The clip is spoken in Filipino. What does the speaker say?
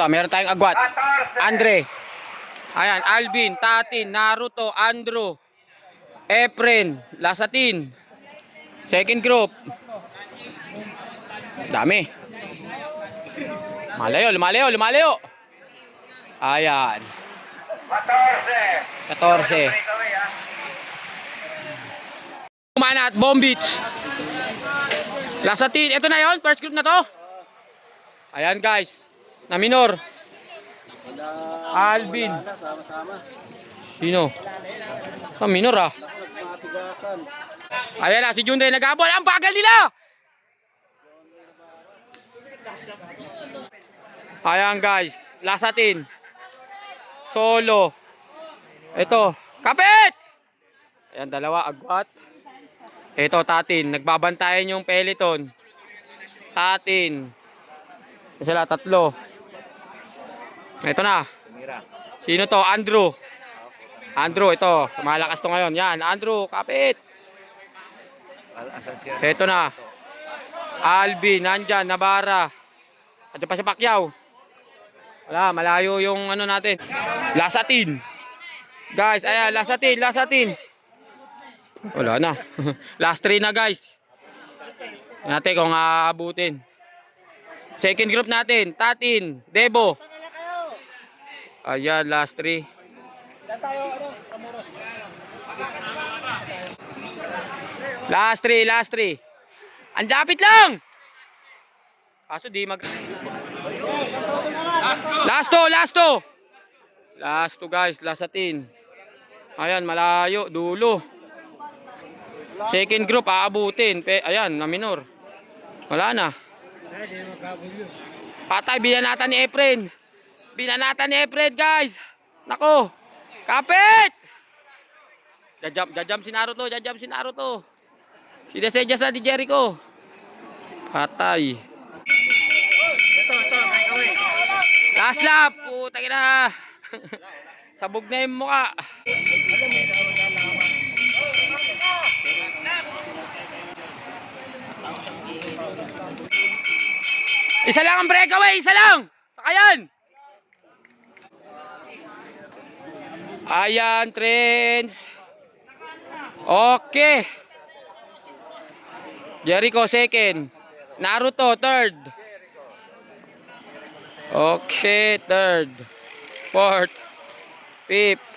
Ito, meron tayong agwat. Andre. Ayan, Alvin, Tatin, Naruto, Andrew, Efren, Lasatin. Second group. Dami. Lumalayo. Ayan. 14. Kumanat, Bombich. Lasatin. Ito na yon, first group na to. Ayan guys. Na minor. Alvin. Sino? Ah, minor ah. Ayan na, si Junday nag-abol. Ang bagal nila! Ayan guys, Lasatin. Solo. Ito, kapit! Ayan, dalawa, agwat. Ito, Tatin. Nagbabantayan yung peloton. Tatin. Sila, tatlo. Ito na. Sino to? Andrew. Andrew, ito. Malakas to ngayon. Yan, Andrew, kapit. Ito na. Alvin, nandyan, Navarra. Andiyan pa si Pacquiao. Wala, malayo yung ano natin. Lasatin. Guys, ayan, Lasatin. Wala na. Last 3 na guys. Natin kung aabutin. Second group natin. Tatin, Debo. Ayan, last 3. Last 3. Ang dapit lang. Kaso di mag... Last 2 guys, Lasatin. Ayan, malayo, dulo. Second group, aabutin. Ayan, na minor. Wala na. Patay, binanatan ni Efren. Guys. Nako. Kapit! Jajam si Naruto. Si Deseja sa di Jericho. Patay. Last lap. Putang ina. Sabog na yung mukha. Isa lang ang breakaway, isa lang. Sakayan. Ayan, trends. Okay. Jericho second. Naruto third. Okay, third. Fourth. Fifth.